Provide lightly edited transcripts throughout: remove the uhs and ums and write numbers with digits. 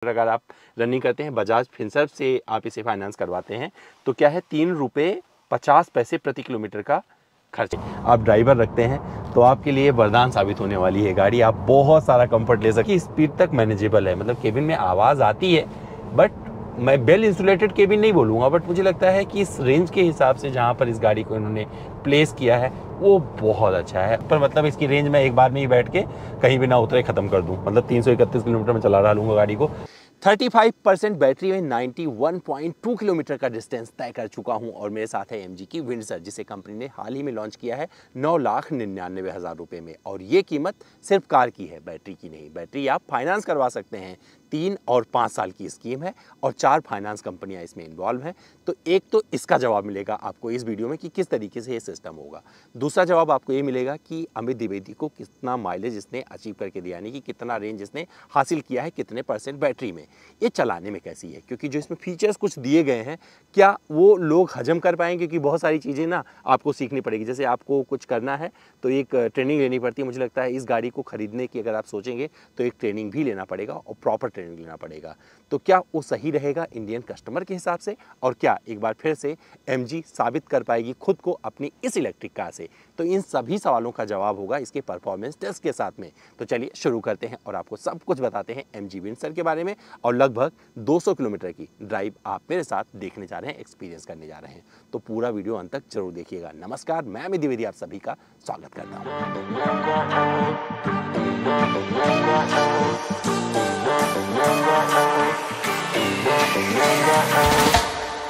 अगर आप रनिंग करते हैं बजाज फिनसर्व से आप इसे फाइनेंस करवाते हैं तो क्या है 3 रुपये 50 पैसे प्रति किलोमीटर का खर्च। आप ड्राइवर रखते हैं तो आपके लिए वरदान साबित होने वाली है गाड़ी। आप बहुत सारा कंफर्ट ले सकते हैं। स्पीड तक मैनेजेबल है, मतलब केबिन में आवाज़ आती है बट मैं वेल इंसुलेटेड केबिन नहीं बोलूँगा, बट मुझे लगता है कि इस रेंज के हिसाब से जहाँ पर इस गाड़ी को इन्होंने प्लेस किया है वो बहुत अच्छा है। पर मतलब इसकी रेंज में एक बार में ही बैठ के कहीं भी ना उतरे ख़त्म कर दूँ, मतलब 331 किलोमीटर में चला रहा लूँगा गाड़ी को। 35% बैटरी में 91.2 किलोमीटर का डिस्टेंस तय कर चुका हूं और मेरे साथ है एमजी की विंडसर, जिसे कंपनी ने हाल ही में लॉन्च किया है 9,99,000 रुपये में। और ये कीमत सिर्फ कार की है, बैटरी की नहीं। बैटरी आप फाइनेंस करवा सकते हैं। 3 और 5 साल की स्कीम है और 4 फाइनेंस कंपनियां इसमें इन्वॉल्व हैं। तो एक तो इसका जवाब मिलेगा आपको इस वीडियो में कि किस तरीके से ये सिस्टम होगा। दूसरा जवाब आपको ये मिलेगा कि अमित द्विवेदी को कितना माइलेज इसने अचीव करके दिया, यानी कि कितना रेंज इसने हासिल किया है, कितने % बैटरी में, ये चलाने में कैसी है, क्योंकि जो इसमें फीचर्स कुछ दिए गए हैं क्या वो लोग हजम कर पाएंगे, क्योंकि बहुत सारी चीज़ें ना आपको सीखनी पड़ेगी। जैसे आपको कुछ करना है तो एक ट्रेनिंग लेनी पड़ती है। मुझे लगता है इस गाड़ी को खरीदने की अगर आप सोचेंगे तो एक ट्रेनिंग भी लेना पड़ेगा और प्रॉपर ट्रेनिंग लेना पड़ेगा। तो क्या वो सही रहेगा इंडियन कस्टमर के हिसाब से, और क्या एक बार फिर से एमजी साबित कर पाएगी खुद को अपनी इस इलेक्ट्रिक कार से? तो इन सभी सवालों का जवाब होगा इसके परफॉर्मेंस टेस्ट के साथ में। तो चलिए शुरू करते हैं और आपको सब कुछ बताते हैं एमजी विंडसर के बारे में, और लगभग 200 किलोमीटर की ड्राइव आप मेरे साथ देखने जा रहे हैं, एक्सपीरियंस करने जा रहे हैं। तो पूरा वीडियो अंत तक जरूर देखिएगा। नमस्कार, मैं अमित द्विवेदी आप सभी का स्वागत करता हूँ।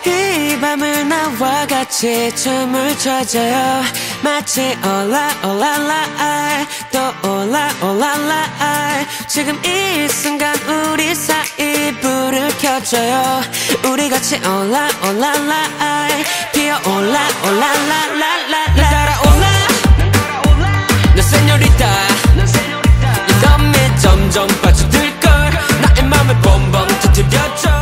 이 밤을 나와 같이 춤을 춰줘요. 마치 올라 또 올라 지금 이 순간 우리 사이 불을 켜줘요. 우리 같이 올라 피어올라 날 따라올라 너 세뇨리타 이 덤에 점점 빠져들걸 나의 맘을 bomбом 터뜨려줘.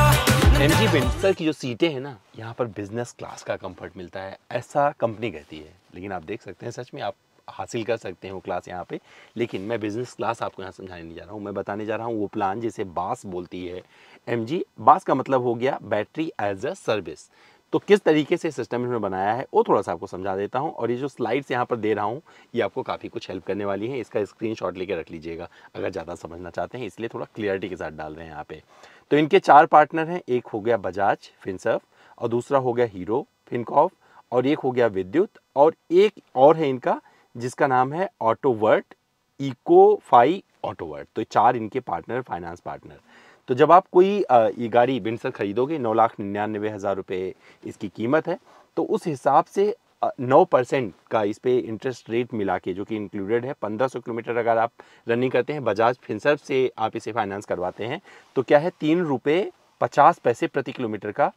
एमजी विंडसर की जो सीटें हैं ना, यहाँ पर बिजनेस क्लास का कंफर्ट मिलता है, ऐसा कंपनी कहती है। लेकिन आप देख सकते हैं सच में आप हासिल कर सकते हैं वो क्लास यहाँ पे। लेकिन मैं बिजनेस क्लास आपको यहाँ समझाने नहीं जा रहा हूँ, मैं बताने जा रहा हूँ वो प्लान जिसे बास बोलती है एमजी। बास का मतलब हो गया बैटरी एज अ सर्विस। तो किस तरीके से सिस्टम इन्होंने बनाया है वो थोड़ा सा आपको समझा देता हूँ, और ये जो स्लाइड्स यहाँ पर दे रहा हूँ ये आपको काफ़ी कुछ हेल्प करने वाली है। इसका स्क्रीनशॉट लेके रख लीजिएगा अगर ज़्यादा समझना चाहते हैं, इसलिए थोड़ा क्लियरिटी के साथ डाल रहे हैं यहाँ पे। तो इनके 4 पार्टनर हैं, एक हो गया बजाज फिनसर्व, और दूसरा हो गया हीरो फिनकॉर्प, और एक हो गया विद्युत, और एक और है इनका जिसका नाम है ऑटोवर्ट, इकोफाई ऑटोवर्ट। तो 4 इनके पार्टनर, फाइनेंस पार्टनर। तो जब आप कोई ये गाड़ी विंडसर खरीदोगे 9,99,000 रुपये इसकी कीमत है, तो उस हिसाब से 9% का इस पे इंटरेस्ट रेट मिला के जो कि इंक्लूडेड है। 1500 किलोमीटर अगर आप रनिंग करते हैं बजाज फिनसर्व से आप इसे फाइनेंस करवाते हैं तो क्या है 3 रुपये 50 पैसे प्रति किलोमीटर का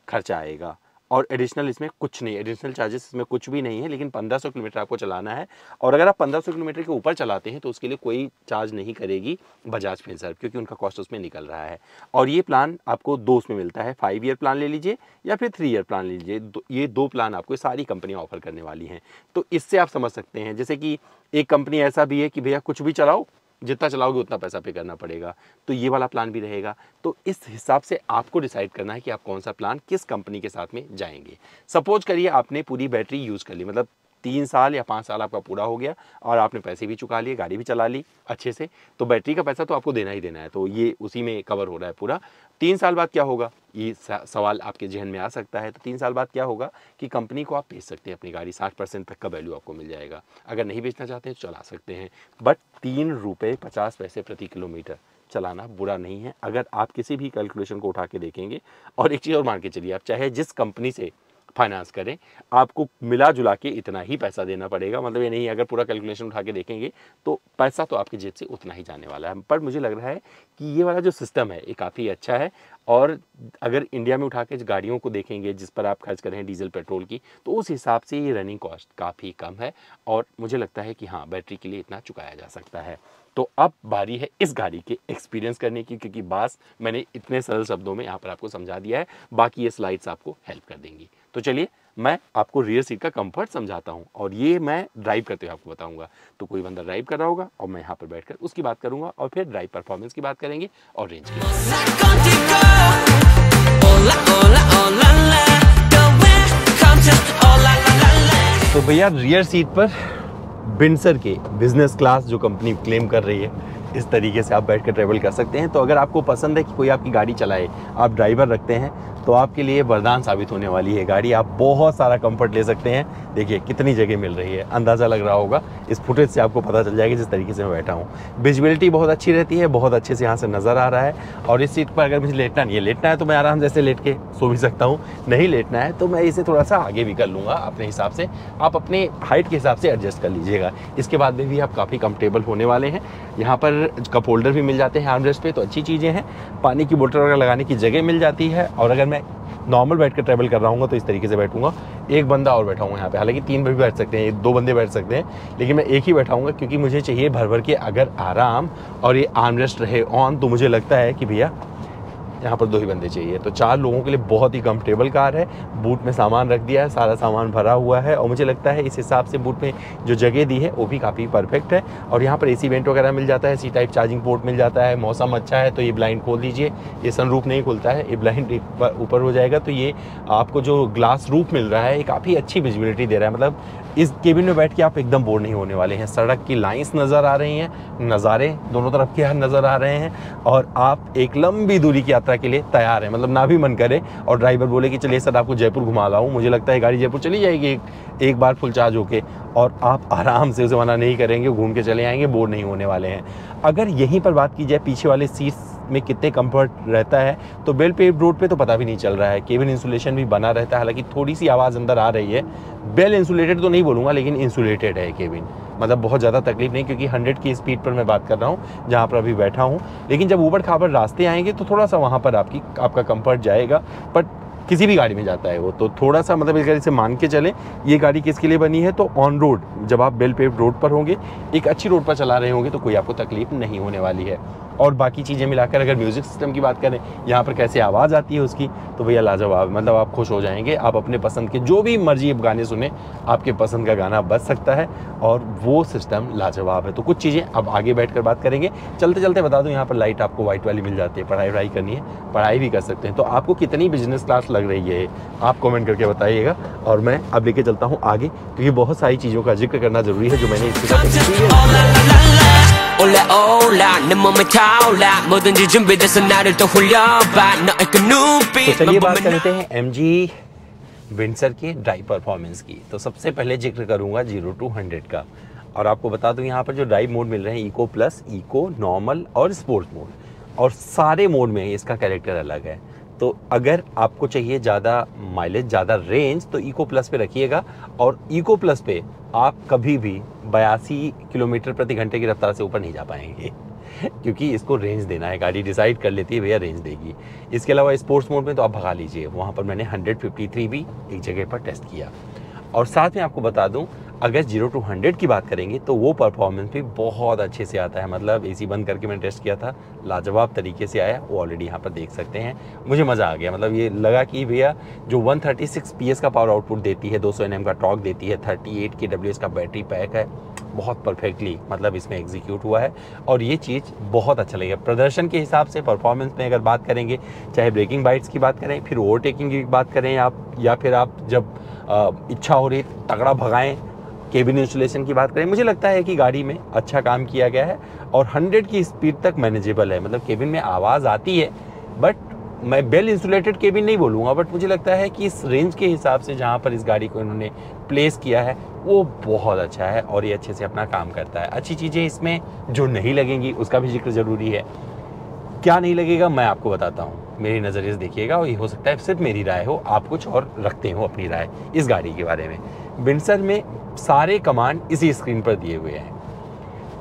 खर्चा आएगा, और एडिशनल इसमें कुछ नहीं, एडिशनल चार्जेस इसमें कुछ भी नहीं है। लेकिन 1500 किलोमीटर आपको चलाना है, और अगर आप 1500 किलोमीटर के ऊपर चलाते हैं तो उसके लिए कोई चार्ज नहीं करेगी बजाज फिनसर्व, क्योंकि उनका कॉस्ट उसमें निकल रहा है। और ये प्लान आपको 2 उसमें मिलता है, 5 ईयर प्लान ले लीजिए या फिर 3 ईयर प्लान ले लीजिए। ये 2 प्लान आपको सारी कंपनियाँ ऑफर करने वाली हैं। तो इससे आप समझ सकते हैं, जैसे कि एक कंपनी ऐसा भी है कि भैया कुछ भी चलाओ, जितना चलाओगे उतना पैसा पे करना पड़ेगा, तो ये वाला प्लान भी रहेगा। तो इस हिसाब से आपको डिसाइड करना है कि आप कौन सा प्लान किस कंपनी के साथ में जाएंगे। सपोज करिए आपने पूरी बैटरी यूज़ कर ली, मतलब 3 साल या 5 साल आपका पूरा हो गया और आपने पैसे भी चुका लिए, गाड़ी भी चला ली अच्छे से, तो बैटरी का पैसा तो आपको देना ही देना है, तो ये उसी में कवर हो रहा है पूरा। 3 साल बाद क्या होगा, ये सवाल आपके जहन में आ सकता है। तो 3 साल बाद क्या होगा कि कंपनी को आप बेच सकते हैं अपनी गाड़ी, 60% तक का वैल्यू आपको मिल जाएगा। अगर नहीं बेचना चाहते हैं तो चला सकते हैं, बट 3 रुपये 50 पैसे प्रति किलोमीटर चलाना बुरा नहीं है अगर आप किसी भी कैलकुलेशन को उठा के देखेंगे। और एक चीज़ और मान के चलिए, आप चाहे जिस कंपनी से फाइनेंस करें आपको मिला जुला के इतना ही पैसा देना पड़ेगा। मतलब ये नहीं, अगर पूरा कैलकुलेशन उठा के देखेंगे तो पैसा तो आपकी जेब से उतना ही जाने वाला है। पर मुझे लग रहा है कि ये वाला जो सिस्टम है ये काफ़ी अच्छा है, और अगर इंडिया में उठा के गाड़ियों को देखेंगे जिस पर आप खर्च कर रहे हैं डीजल पेट्रोल की, तो उस हिसाब से ये रनिंग कॉस्ट काफ़ी कम है, और मुझे लगता है कि हाँ बैटरी के लिए इतना चुकाया जा सकता है। तो अब बारी है इस गाड़ी के एक्सपीरियंस करने की, क्योंकि बास मैंने इतने सरल शब्दों में यहाँ पर आपको समझा दिया है, बाकी ये स्लाइड्स आपको हेल्प कर देंगी। तो चलिए मैं आपको रियर सीट का कंफर्ट समझाता हूँ और ये मैं ड्राइव करते हुए आपको बताऊंगा। तो कोई बंदा ड्राइव कर रहा होगा और मैं यहाँ पर बैठकर उसकी बात करूंगा और फिर ड्राइव परफॉर्मेंस की बात करेंगे और रेंज की। तो भैया रियर सीट पर बिंडसर के बिजनेस क्लास जो कंपनी क्लेम कर रही है, इस तरीके से आप बैठ कर ट्रैवल कर सकते हैं। तो अगर आपको पसंद है कि कोई आपकी गाड़ी चलाए, आप ड्राइवर रखते हैं, तो आपके लिए वरदान साबित होने वाली है गाड़ी। आप बहुत सारा कंफर्ट ले सकते हैं। देखिए कितनी जगह मिल रही है, अंदाज़ा लग रहा होगा, इस फुटेज से आपको पता चल जाएगा जिस तरीके से मैं बैठा हूँ। विजिबिलिटी बहुत अच्छी रहती है, बहुत अच्छे से यहाँ से नज़र आ रहा है। और इस सीट पर अगर मुझे लेटना नहीं है, लेटना है तो मैं आराम से लेट के सो भी सकता हूँ, नहीं लेटना है तो मैं इसे थोड़ा सा आगे भी कर लूँगा अपने हिसाब से। आप अपने हाइट के हिसाब से एडजस्ट कर लीजिएगा। इसके बाद में भी आप काफ़ी कंफर्टेबल होने वाले हैं। यहाँ पर कप होल्डर भी मिल जाते हैं आर्मरेस्ट पे, तो अच्छी चीज़ें हैं। पानी की बोतल वगैरह लगाने की जगह मिल जाती है। और अगर मैं नॉर्मल बैठ कर ट्रैवल कर रहा हूँ तो इस तरीके से बैठूंगा। एक बंदा और बैठा हूँ यहाँ पे, हालांकि 3 भी बैठ सकते हैं, 2 बंदे बैठ सकते हैं, लेकिन मैं एक ही बैठाऊंगा क्योंकि मुझे चाहिए भर भर के अगर आराम और ये आर्मरेस्ट रहे ऑन, तो मुझे लगता है कि भैया यहाँ पर 2 ही बंदे चाहिए। तो 4 लोगों के लिए बहुत ही कंफर्टेबल कार है। बूट में सामान रख दिया है, सारा सामान भरा हुआ है और मुझे लगता है इस हिसाब से बूट में जो जगह दी है वो भी काफ़ी परफेक्ट है। और यहाँ पर एसी वेंट वगैरह मिल जाता है, सी टाइप चार्जिंग पोर्ट मिल जाता है। मौसम अच्छा है तो ये ब्लाइंड खोल दीजिए, ये सनरूफ नहीं खुलता है, ये ब्लाइंड ऊपर हो जाएगा। तो ये आपको जो ग्लास रूफ मिल रहा है ये काफ़ी अच्छी विजिबिलिटी दे रहा है। मतलब इस केबिन में बैठ के आप एकदम बोर नहीं होने वाले हैं। सड़क की लाइंस नज़र आ रही हैं, नज़ारे दोनों तरफ के यहाँ नज़र आ रहे हैं और आप एक लंबी दूरी की यात्रा के लिए तैयार हैं। मतलब ना भी मन करे और ड्राइवर बोले कि चलिए सर आपको जयपुर घुमा लाऊं, मुझे लगता है गाड़ी जयपुर चली जाएगी एक बार फुल चार्ज होके और आप आराम से उसे मना नहीं करेंगे, घूम के चले आएंगे, बोर नहीं होने वाले हैं। अगर यहीं पर बात की जाए पीछे वाले सीट्स में कितने कंफर्ट रहता है, तो वेल पेव्ड रोड पे तो पता भी नहीं चल रहा है। केबिन इंसुलेशन भी बना रहता है, हालांकि थोड़ी सी आवाज़ अंदर आ रही है। वेल इंसुलेटेड तो नहीं बोलूँगा, लेकिन इंसुलेटेड है केबिन, मतलब बहुत ज़्यादा तकलीफ नहीं, क्योंकि 100 की स्पीड पर मैं बात कर रहा हूँ जहाँ पर अभी बैठा हूँ। लेकिन जब ऊबड़ खाबड़ रास्ते आएंगे तो थोड़ा सा वहाँ पर आपका कंफर्ट जाएगा। बट किसी भी गाड़ी में जाता है वो, तो थोड़ा सा मतलब इस गाड़ी से मान के चलें ये गाड़ी किसके लिए बनी है। तो ऑन रोड जब आप वेल पेव्ड रोड पर होंगे, एक अच्छी रोड पर चला रहे होंगे, तो कोई आपको तकलीफ नहीं होने वाली है। और बाकी चीज़ें मिलाकर अगर म्यूज़िक सिस्टम की बात करें, यहाँ पर कैसे आवाज़ आती है उसकी, तो भैया लाजवाब, मतलब आप खुश हो जाएंगे। आप अपने पसंद के जो भी मर्जी आप गाने सुने, आपके पसंद का गाना बज सकता है और वो सिस्टम लाजवाब है। तो कुछ चीज़ें अब आगे बैठकर बात करेंगे। चलते चलते बता दूं, यहाँ पर लाइट आपको वाइट वाली मिल जाती है, पढ़ाई करनी है पढ़ाई भी कर सकते हैं। तो आपको कितनी बिजनेस क्लास लग रही है आप कमेंट करके बताइएगा और मैं अब लेके चलता हूँ आगे, क्योंकि बहुत सारी चीज़ों का जिक्र करना ज़रूरी है जो मैंने इसके साथ। तो चलिए बात करते हैं MG विंडसर के ड्राइव परफॉर्मेंस की। तो सबसे पहले जिक्र करूंगा 0 to 100 का। और आपको बता दूं यहाँ पर जो ड्राइव मोड मिल रहे हैं, इको प्लस, इको, नॉर्मल और स्पोर्ट्स मोड, और सारे मोड में इसका कैरेक्टर अलग है। तो अगर आपको चाहिए ज़्यादा माइलेज, ज़्यादा रेंज, तो इको प्लस पे रखिएगा। और इको प्लस पे आप कभी भी 82 किलोमीटर प्रति घंटे की रफ्तार से ऊपर नहीं जा पाएंगे, क्योंकि इसको रेंज देना है, गाड़ी डिसाइड कर लेती है भैया रेंज देगी। इसके अलावा स्पोर्ट्स मोड में तो आप भगा लीजिए, वहाँ पर मैंने 153 भी एक जगह पर टेस्ट किया। और साथ में आपको बता दूं, अगर 0 to 100 की बात करेंगे तो वो परफॉर्मेंस भी बहुत अच्छे से आता है। मतलब एसी बंद करके मैंने टेस्ट किया था, लाजवाब तरीके से आया। वो ऑलरेडी यहाँ पर देख सकते हैं, मुझे मज़ा आ गया। मतलब ये लगा कि भैया जो 136 PS का पावर आउटपुट देती है, 200 Nm का टॉर्क देती है, 38 kWh का बैटरी पैक है, बहुत परफेक्टली मतलब इसमें एग्जीक्यूट हुआ है। और ये चीज़ बहुत अच्छा लगेगा प्रदर्शन के हिसाब से। परफॉर्मेंस में अगर बात करेंगे, चाहे ब्रेकिंग बाइट्स की बात करें, फिर ओवरटेकिंग की बात करें आप, या फिर आप जब इच्छा हो रही तगड़ा भगाएं, केबिन इंसुलेशन की बात करें, मुझे लगता है कि गाड़ी में अच्छा काम किया गया है। और 100 की स्पीड तक मैनेजेबल है। मतलब केबिन में आवाज़ आती है, बट मैं वेल इंसुलेटेड केबिन नहीं बोलूँगा, बट मुझे लगता है कि इस रेंज के हिसाब से जहाँ पर इस गाड़ी को इन्होंने प्लेस किया है वो बहुत अच्छा है और ये अच्छे से अपना काम करता है। अच्छी चीज़ें इसमें जो नहीं लगेंगी उसका भी जिक्र ज़रूरी है। क्या नहीं लगेगा मैं आपको बताता हूँ, मेरी नज़रिए से देखिएगा, और ये हो सकता है सिर्फ मेरी राय हो, आप कुछ और रखते हो अपनी राय इस गाड़ी के बारे में। विंडसर में सारे कमांड इसी स्क्रीन पर दिए हुए हैं।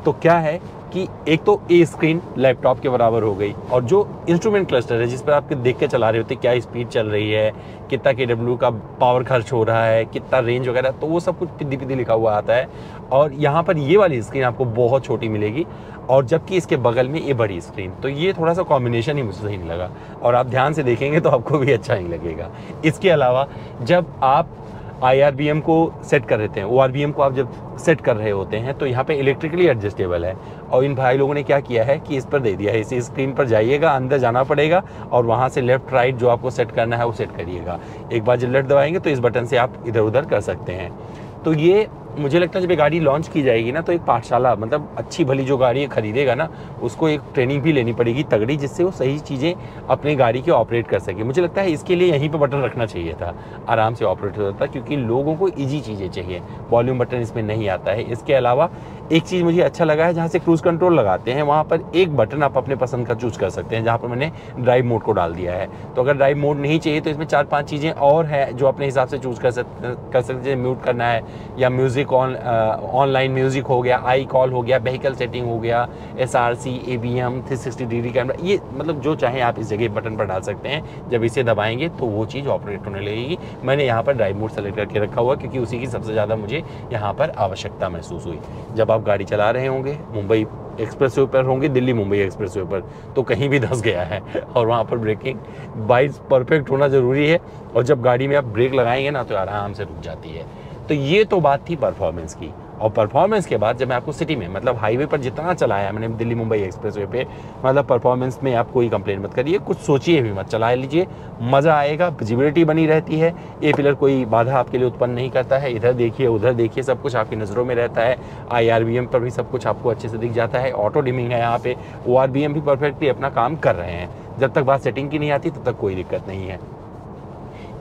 तो क्या है कि एक तो ए स्क्रीन लैपटॉप के बराबर हो गई, और जो इंस्ट्रूमेंट क्लस्टर है जिस पर आप देख के चला रहे होते क्या स्पीड चल रही है, कितना kW का पावर खर्च हो रहा है, कितना रेंज वगैरह, तो वो सब कुछ पिद्दी लिखा हुआ आता है। और यहाँ पर ये वाली स्क्रीन आपको बहुत छोटी मिलेगी, और जबकि इसके बगल में ये बड़ी स्क्रीन। तो ये थोड़ा सा कॉम्बिनेशन ही मुझे सही नहीं लगा, और आप ध्यान से देखेंगे तो आपको भी अच्छा नहीं लगेगा। इसके अलावा जब आप IRBM को सेट कर देते हैं, ORBM को आप जब सेट कर रहे होते हैं तो यहाँ पे इलेक्ट्रिकली एडजस्टेबल है। और इन भाई लोगों ने क्या किया है कि इस पर दे दिया है, इसी स्क्रीन पर जाइएगा, अंदर जाना पड़ेगा और वहाँ से लेफ्ट राइट जो आपको सेट करना है वो सेट करिएगा। एक बार जब लेफ्ट दबाएंगे तो इस बटन से आप इधर उधर कर सकते हैं। तो ये मुझे लगता है जब ये गाड़ी लॉन्च की जाएगी ना तो एक पाठशाला, मतलब अच्छी भली जो गाड़ी खरीदेगा ना उसको एक ट्रेनिंग भी लेनी पड़ेगी तगड़ी, जिससे वो सही चीज़ें अपनी गाड़ी के ऑपरेट कर सके। मुझे लगता है इसके लिए यहीं पे बटन रखना चाहिए था, आराम से ऑपरेट हो जाता, क्योंकि लोगों को ईजी चीज़ें चाहिए। वॉल्यूम बटन इसमें नहीं आता है। इसके अलावा एक चीज़ मुझे अच्छा लगा है, जहाँ से क्रूज़ कंट्रोल लगाते हैं वहाँ पर एक बटन आप अपने पसंद का चूज़ कर सकते हैं, जहाँ पर मैंने ड्राइव मोड को डाल दिया है। तो अगर ड्राइव मोड नहीं चाहिए तो इसमें 4-5 चीज़ें और हैं जो अपने हिसाब से चूज़ कर सकते हैं। म्यूट करना है या म्यूज़िक ऑनलाइन म्यूज़िक हो गया, आई कॉल हो गया, व्हीकल सेटिंग हो गया, SRC, ABM, 360 डिग्री कैमरा, ये मतलब जो चाहें आप इस जगह बटन पर डाल सकते हैं। जब इसे दबाएंगे तो वो चीज़ ऑपरेट होने लगेगी। मैंने यहाँ पर ड्राइव मोड सेलेक्ट करके रखा हुआ क्योंकि उसी की सबसे ज़्यादा मुझे यहाँ पर आवश्यकता महसूस हुई। जब आप गाड़ी चला रहे होंगे, मुंबई एक्सप्रेसवे पर होंगे, दिल्ली मुंबई एक्सप्रेसवे पर, तो कहीं भी धंस गया है और वहाँ पर ब्रेकिंग बाइक परफेक्ट होना ज़रूरी है। और जब गाड़ी में आप ब्रेक लगाएंगे ना तो आराम से रुक जाती है। तो ये तो बात थी परफॉर्मेंस की। और परफॉर्मेंस के बाद जब मैं आपको सिटी में, मतलब हाईवे पर जितना चलाया मैंने दिल्ली मुंबई एक्सप्रेसवे पे, मतलब परफॉर्मेंस में आप कोई कंप्लेन मत करिए, कुछ सोचिए भी मत, चला लीजिए, मज़ा आएगा, विजिबिलिटी बनी रहती है, ए पिलर कोई बाधा आपके लिए उत्पन्न नहीं करता है, इधर देखिए उधर देखिए, सब कुछ आपकी नज़रों में रहता है। IRBM पर भी सब कुछ आपको अच्छे से दिख जाता है। ऑटो डिमिंग है यहाँ पे, ORBM भी परफेक्टली अपना काम कर रहे हैं। जब तक बात सेटिंग की नहीं आती तब तक कोई दिक्कत नहीं है।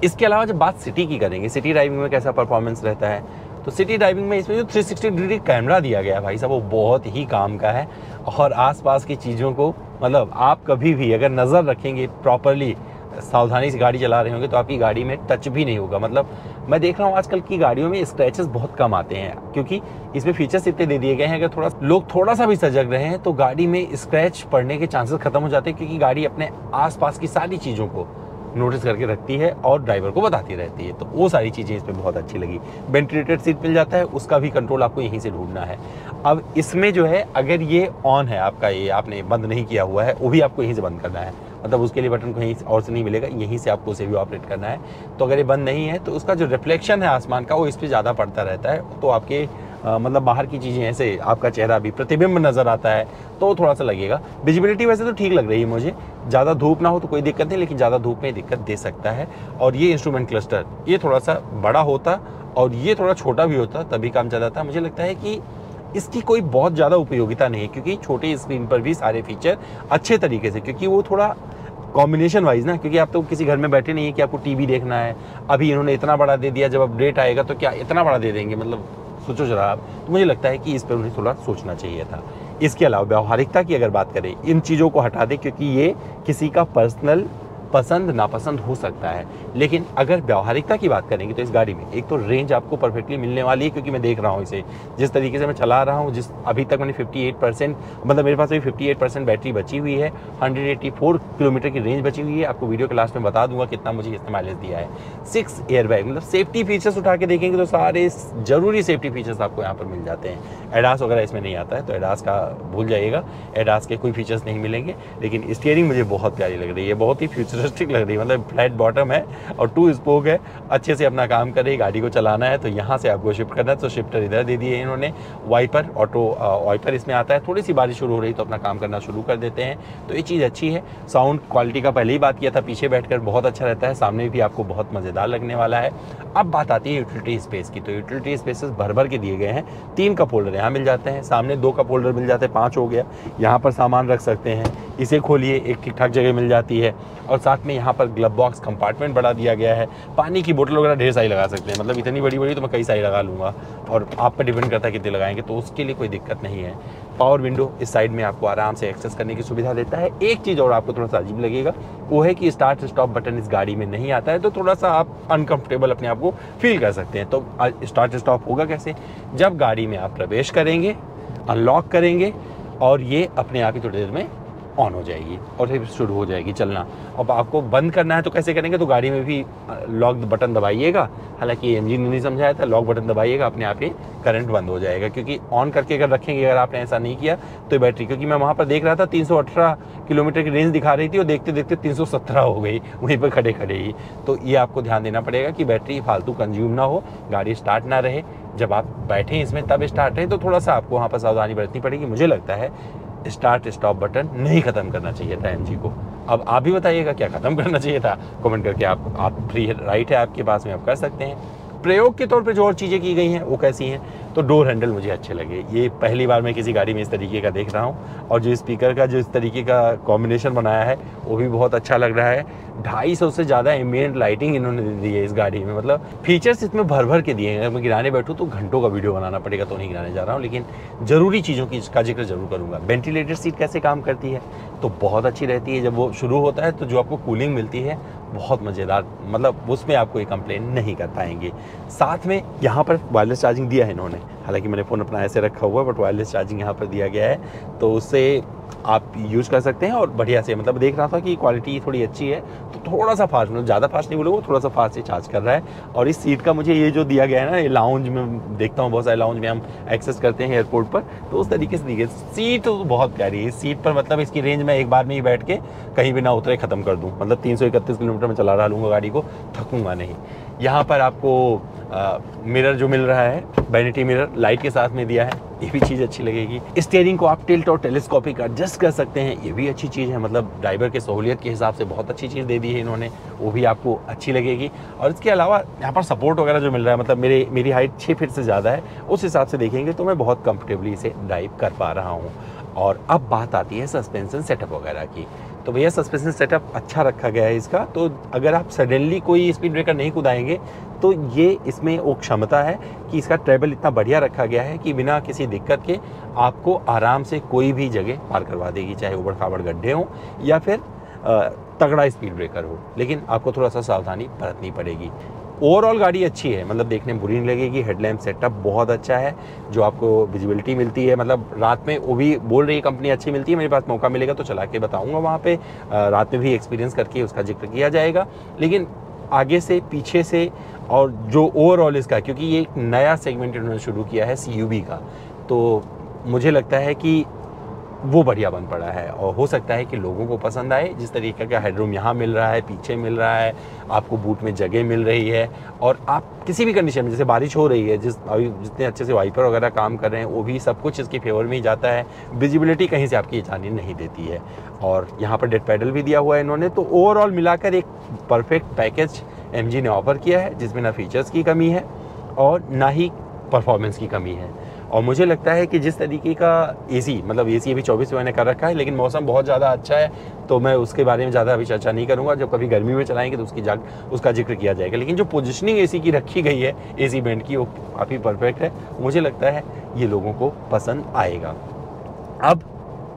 इसके अलावा जब बात सिटी की करेंगे, सिटी ड्राइविंग में कैसा परफॉर्मेंस रहता है, तो सिटी ड्राइविंग में इसमें जो 360 डिग्री कैमरा दिया गया है भाई साहब, वो बहुत ही काम का है। और आसपास की चीज़ों को, मतलब आप कभी भी अगर नज़र रखेंगे प्रॉपरली, सावधानी से गाड़ी चला रहे होंगे तो आपकी गाड़ी में टच भी नहीं होगा। मतलब मैं देख रहा हूँ आजकल की गाड़ियों में स्क्रैचेस बहुत कम आते हैं, क्योंकि इसमें फीचर्स इतने दे दिए गए हैं, अगर लोग थोड़ा सा भी सजग रहे हैं तो गाड़ी में स्क्रैच पड़ने के चांसेस खत्म हो जाते हैं, क्योंकि गाड़ी अपने आसपास की सारी चीज़ों को नोटिस करके रखती है और ड्राइवर को बताती रहती है। तो वो सारी चीज़ें इसमें बहुत अच्छी लगी। वेंटिलेटेड सीट मिल जाता है, उसका भी कंट्रोल आपको यहीं से ढूंढना है। अब इसमें जो है, अगर ये ऑन है आपका, ये आपने बंद नहीं किया हुआ है, वो भी आपको यहीं से बंद करना है। मतलब उसके लिए बटन कहीं और से नहीं मिलेगा, यहीं से आपको उसे भी ऑपरेट करना है। तो अगर ये बंद नहीं है तो उसका जो रिफ्लेक्शन है आसमान का वो इस पर ज़्यादा पड़ता रहता है, तो आपके मतलब बाहर की चीज़ें, ऐसे आपका चेहरा भी प्रतिबिंब नज़र आता है तो थोड़ा सा लगेगा। विजिबिलिटी वैसे तो ठीक लग रही है मुझे, ज़्यादा धूप ना हो तो कोई दिक्कत नहीं, लेकिन ज़्यादा धूप में दिक्कत दे सकता है। और ये इंस्ट्रूमेंट क्लस्टर ये थोड़ा सा बड़ा होता और ये थोड़ा छोटा भी होता तभी काम चल जाता। मुझे लगता है कि इसकी कोई बहुत ज़्यादा उपयोगिता नहीं है, क्योंकि छोटे स्क्रीन पर भी सारे फीचर अच्छे तरीके से, क्योंकि वो थोड़ा कॉम्बिनेशन वाइज ना, क्योंकि आप तो किसी घर में बैठे नहीं है कि आपको टीवी देखना है। अभी इन्होंने इतना बड़ा दे दिया, जब अपडेट आएगा तो क्या इतना बड़ा दे देंगे, मतलब सोचो जरा आप। तो मुझे लगता है कि इस पर उन्हें थोड़ा सोचना चाहिए था। इसके अलावा व्यवहारिकता की अगर बात करें, इन चीज़ों को हटा दें, क्योंकि ये किसी का पर्सनल पसंद नापसंद हो सकता है। लेकिन अगर व्यवहारिकता की बात करेंगे तो इस गाड़ी में एक तो रेंज आपको परफेक्टली मिलने वाली है, क्योंकि मैं देख रहा हूँ इसे जिस तरीके से मैं चला रहा हूँ, जिस अभी तक मैंने 58%, मतलब मेरे पास अभी 58% बैटरी बची हुई है, 184 किलोमीटर की रेंज बची हुई है। आपको वीडियो के लास्ट में बता दूंगा कितना मुझे इसने माइलेज दिया है। 6 एयरबैग, मतलब सेफ्टी फीचर्स उठा के देखेंगे तो सारे जरूरी सेफ्टी फीचर्स आपको यहाँ पर मिल जाते हैं। एडास वगैरह इसमें नहीं आता है, तो एडास का भूल जाइएगा, एडास के कोई फीचर्स नहीं मिलेंगे। लेकिन स्टीयरिंग मुझे बहुत प्यारी लग रही है, बहुत ही फ्यूचरिस्टिक लग रही है। मतलब फ्लैट बॉटम है और 2 स्पोक है, अच्छे से अपना काम कर रही। गाड़ी को चलाना है तो यहाँ से आपको शिफ्ट करना है, तो शिफ्टर इधर दे दिए इन्होंने। वाइपर, ऑटो वाइपर इसमें आता है। थोड़ी सी बारिश शुरू हो रही तो अपना काम करना शुरू कर देते हैं, तो ये चीज़ अच्छी है। साउंड क्वालिटी का पहले ही बात किया था, पीछे बैठकर बहुत अच्छा रहता है, सामने भी आपको बहुत मज़ेदार लगने वाला है। अब बात आती है यूटिलिटी स्पेस की, तो यूटिलिटी स्पेसेस भर भर के दिए गए हैं। 3 कप होल्डर यहाँ मिल जाते हैं, सामने 2 कप होल्डर मिल जाते हैं, 5 हो गया। यहाँ पर सामान रख सकते हैं, इसे खोलिए, एक ठीक ठाक जगह मिल जाती है। और साथ में यहाँ पर ग्लव बॉक्स कंपार्टमेंट बढ़ा दिया गया है। पानी की बोतल वगैरह ढेर सारी लगा सकते हैं, मतलब इतनी बड़ी बड़ी तो मैं कई सारी लगा लूँगा, और आप पर डिपेंड करता है कितने लगाएंगे, तो उसके लिए कोई दिक्कत नहीं है। पावर विंडो इस साइड में आपको आराम से एक्सेस करने की सुविधा देता है। एक चीज़ और आपको थोड़ा सा अजीब लगेगा, वो है कि स्टार्ट स्टॉप बटन इस गाड़ी में नहीं आता है, तो थोड़ा सा आप अनकंफर्टेबल अपने आप को फील कर सकते हैं। तो स्टार्ट स्टॉप होगा कैसे, जब गाड़ी में आप प्रवेश करेंगे, अनलॉक करेंगे और ये अपने आप ही थोड़ी देर में ऑन हो जाएगी और फिर शुरू हो जाएगी चलना। अब आपको बंद करना है तो कैसे करेंगे, तो गाड़ी में भी लॉक बटन दबाइएगा, हालांकि एमजी ने नहीं समझाया था, लॉक बटन दबाइएगा अपने आप ही करंट बंद हो जाएगा, क्योंकि ऑन करके अगर रखेंगे, अगर आपने ऐसा नहीं किया तो बैटरी, क्योंकि मैं वहाँ पर देख रहा था 318 किलोमीटर की रेंज दिखा रही थी और देखते देखते 317 हो गई वहीं पर खड़े खड़े ही। तो ये आपको ध्यान देना पड़ेगा कि बैटरी फालतू कंज्यूम ना हो, गाड़ी स्टार्ट ना रहे, जब आप बैठें इसमें तब स्टार्ट रहे, तो थोड़ा सा आपको वहाँ पर सावधानी बरतनी पड़ेगी। मुझे लगता है स्टार्ट स्टॉप बटन नहीं ख़त्म करना चाहिए था एमजी को। अब आप भी बताइएगा क्या ख़त्म करना चाहिए था, कमेंट करके आप फ्री राइट है आपके पास में, आप कर सकते हैं। प्रयोग के तौर पे जो और चीज़ें की गई हैं वो कैसी हैं, तो डोर हैंडल मुझे अच्छे लगे, ये पहली बार मैं किसी गाड़ी में इस तरीके का देख रहा हूँ, और जो स्पीकर का जो इस तरीके का कॉम्बिनेशन बनाया है वो भी बहुत अच्छा लग रहा है। 250 से ज़्यादा एम्बिएंट लाइटिंग इन्होंने दी है इस गाड़ी में, मतलब फीचर्स इसमें भर भर के दिए हैं। अगर मैं गिराने बैठूँ तो घंटों का वीडियो बनाना पड़ेगा, तो नहीं गिराने जा रहा हूँ, लेकिन ज़रूरी चीज़ों की इसका जिक्र जरूर करूँगा। वेंटिलेटर सीट कैसे काम करती है, तो बहुत अच्छी रहती है, जब वो शुरू होता है तो जो आपको कूलिंग मिलती है बहुत मज़ेदार, मतलब उसमें आप कोई कंप्लेन नहीं कर पाएंगे। साथ में यहाँ पर वायरलेस चार्जिंग दिया है इन्होंने, हालांकि मैंने फ़ोन अपना ऐसे रखा हुआ है, बट वायरलेस चार्जिंग यहाँ पर दिया गया है, तो उससे आप यूज़ कर सकते हैं और बढ़िया से, मतलब देख रहा था कि क्वालिटी थोड़ी अच्छी है, तो थोड़ा सा फास्ट, मतलब ज़्यादा फास्ट नहीं बोलूँगा, थोड़ा सा फास्ट से चार्ज कर रहा है। और इस सीट का मुझे ये जो दिया गया है ना, ये लाउंज में देखता हूँ बहुत सारे लाउंज में हम एक्सेस करते हैं एयरपोर्ट पर, तो उस तरीके से दी गई सीट तो बहुत प्यारी है। इस सीट पर मतलब इसकी रेंज में एक बार में ही बैठ के कहीं भी ना उतरे ख़त्म कर दूँ, मतलब 331 किलोमीटर में चला रहा लूँगा गाड़ी को, थकूँगा नहीं। यहाँ पर आपको मिरर जो मिल रहा है, वैनिटी मिरर लाइट के साथ में दिया है, ये भी चीज़ अच्छी लगेगी। स्टीयरिंग को आप टिल्ट और टेलीस्कोपिक एडजस्ट कर सकते हैं, ये भी अच्छी चीज़ है, मतलब ड्राइवर के सहूलियत के हिसाब से बहुत अच्छी चीज़ दे दी है इन्होंने, वो भी आपको अच्छी लगेगी। और इसके अलावा यहाँ पर सपोर्ट वगैरह जो मिल रहा है, मतलब मेरी हाइट 6 फीट से ज़्यादा है, उस हिसाब से देखेंगे तो मैं बहुत कंफर्टेबली इसे ड्राइव कर पा रहा हूँ। और अब बात आती है सस्पेंशन सेटअप वगैरह की, तो भैया सस्पेंशन सेटअप अच्छा रखा गया है इसका, तो अगर आप सडनली कोई स्पीड ब्रेकर नहीं कूदाएंगे तो ये इसमें वो क्षमता है कि इसका ट्रेवल इतना बढ़िया रखा गया है कि बिना किसी दिक्कत के आपको आराम से कोई भी जगह पार करवा देगी, चाहे उबड़ खाबड़ गड्ढे हों या फिर तगड़ा स्पीड ब्रेकर हो, लेकिन आपको थोड़ा सा सावधानी बरतनी पड़ेगी। ओवरऑल गाड़ी अच्छी है, मतलब देखने में बुरी नहीं लगेगी। हेडलैम्प सेटअप बहुत अच्छा है, जो आपको विजिबिलिटी मिलती है, मतलब रात में वो भी बोल रही है कंपनी अच्छी मिलती है, मेरे पास मौका मिलेगा तो चला के बताऊंगा वहाँ पे, रात में भी एक्सपीरियंस करके उसका जिक्र किया जाएगा। लेकिन आगे से पीछे से और जो ओवरऑल इसका, क्योंकि ये एक नया सेगमेंट इन्होंने शुरू किया है CUV का, तो मुझे लगता है कि वो बढ़िया बन पड़ा है और हो सकता है कि लोगों को पसंद आए। जिस तरीके का हेडरूम यहाँ मिल रहा है, पीछे मिल रहा है, आपको बूट में जगह मिल रही है, और आप किसी भी कंडीशन में, जैसे बारिश हो रही है, जितने अच्छे से वाइपर वगैरह काम कर रहे हैं, वो भी सब कुछ इसके फेवर में ही जाता है। विजिबिलिटी कहीं से आपकी जानी नहीं देती है, और यहाँ पर डेड पैडल भी दिया हुआ है इन्होंने। तो ओवरऑल मिलाकर एक परफेक्ट पैकेज MG ने ऑफर किया है, जिसमें ना फीचर्स की कमी है और ना ही परफॉर्मेंस की कमी है। और मुझे लगता है कि जिस तरीके का AC, मतलब AC अभी 24 मैंने कर रखा है, लेकिन मौसम बहुत ज़्यादा अच्छा है, तो मैं उसके बारे में ज़्यादा अभी चर्चा नहीं करूँगा। जब कभी गर्मी में चलाएंगे तो उसका जिक्र किया जाएगा। लेकिन जो पोजीशनिंग AC की रखी गई है, AC बैंड की, वो काफ़ी परफेक्ट है, मुझे लगता है ये लोगों को पसंद आएगा। अब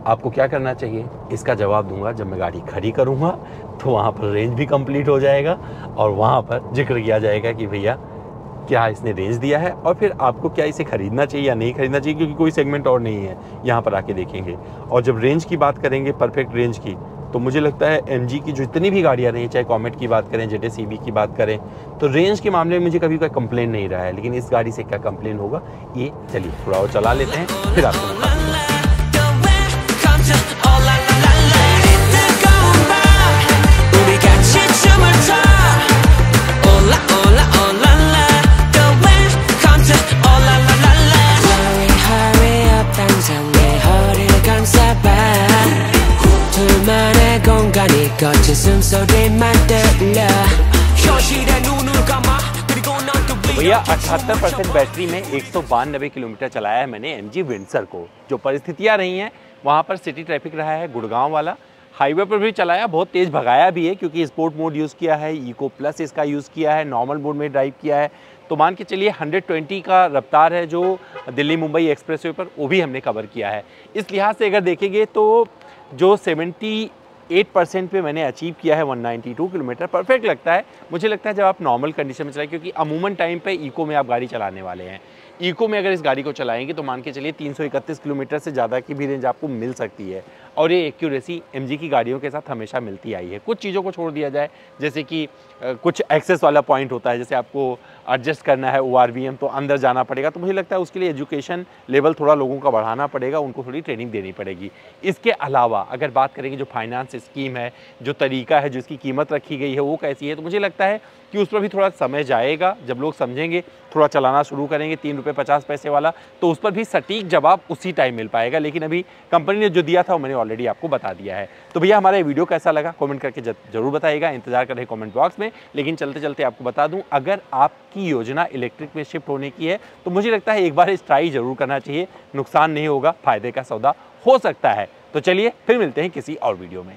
आपको क्या करना चाहिए, इसका जवाब दूंगा जब मैं गाड़ी खड़ी करूँगा, तो वहाँ पर रेंज भी कंप्लीट हो जाएगा और वहाँ पर जिक्र किया जाएगा कि भैया क्या इसने रेंज दिया है, और फिर आपको क्या इसे खरीदना चाहिए या नहीं खरीदना चाहिए, क्योंकि कोई सेगमेंट और नहीं है, यहाँ पर आके देखेंगे। और जब रेंज की बात करेंगे, परफेक्ट रेंज की, तो मुझे लगता है MG की जितनी भी गाड़ियाँ रही, चाहे कॉमेट की बात करें, ZS EV की बात करें, तो रेंज के मामले में मुझे कभी कोई कंप्लेन नहीं रहा है। लेकिन इस गाड़ी से क्या कंप्लेन होगा, ये चलिए थोड़ा और चला लेते हैं, फिर आपको भैया 78% बैटरी में 192 किलोमीटर चलाया है मैंने MG विंडसर को। जो परिस्थितियां रही हैं वहाँ पर सिटी ट्रैफिक रहा है, गुड़गांव वाला हाईवे पर भी चलाया, बहुत तेज़ भगाया भी है, क्योंकि स्पोर्ट मोड यूज़ किया है, इको प्लस इसका यूज़ किया है, नॉर्मल मोड में ड्राइव किया है, तो मान के चलिए 120 का रफ्तार है जो दिल्ली मुंबई एक्सप्रेसवे पर, वो भी हमने कवर किया है। इस लिहाज से अगर देखेंगे तो जो 78% पे मैंने अचीव किया है 192 किलोमीटर, परफेक्ट लगता है। मुझे लगता है जब आप नॉर्मल कंडीशन में चलाएं, क्योंकि अमूमन टाइम पे इको में आप गाड़ी चलाने वाले हैं, इको में अगर इस गाड़ी को चलाएंगे तो मान के चलिए 331 किलोमीटर से ज़्यादा की भी रेंज आपको मिल सकती है। और ये एक्यूरेसी MG की गाड़ियों के साथ हमेशा मिलती आई है। कुछ चीज़ों को छोड़ दिया जाए, जैसे कि कुछ एक्सेस वाला पॉइंट होता है, जैसे आपको एडजस्ट करना है ORVM तो अंदर जाना पड़ेगा, तो मुझे लगता है उसके लिए एजुकेशन लेवल थोड़ा लोगों का बढ़ाना पड़ेगा, उनको थोड़ी ट्रेनिंग देनी पड़ेगी। इसके अलावा अगर बात करेंगे जो फाइनेंस स्कीम है, जो तरीका है, जो इसकी कीमत रखी गई है वो कैसी है, तो मुझे लगता है कि उस पर भी थोड़ा समय जाएगा। जब लोग समझेंगे, थोड़ा चलाना शुरू करेंगे 3 रुपये 50 पैसे वाला, तो उस पर भी सटीक जवाब उसी टाइम मिल पाएगा। लेकिन अभी कंपनी ने जो दिया था वो मैंने ऑलरेडी आपको बता दिया है। तो भैया हमारा ये वीडियो कैसा लगा कमेंट करके जरूर बताइएगा, इंतजार कर रहे कमेंट बॉक्स में। लेकिन चलते चलते आपको बता दूं, अगर आपकी योजना इलेक्ट्रिक में शिफ्ट होने की है तो मुझे लगता है एक बार इस ट्राई जरूर करना चाहिए, नुकसान नहीं होगा, फायदे का सौदा हो सकता है। तो चलिए फिर मिलते हैं किसी और वीडियो में।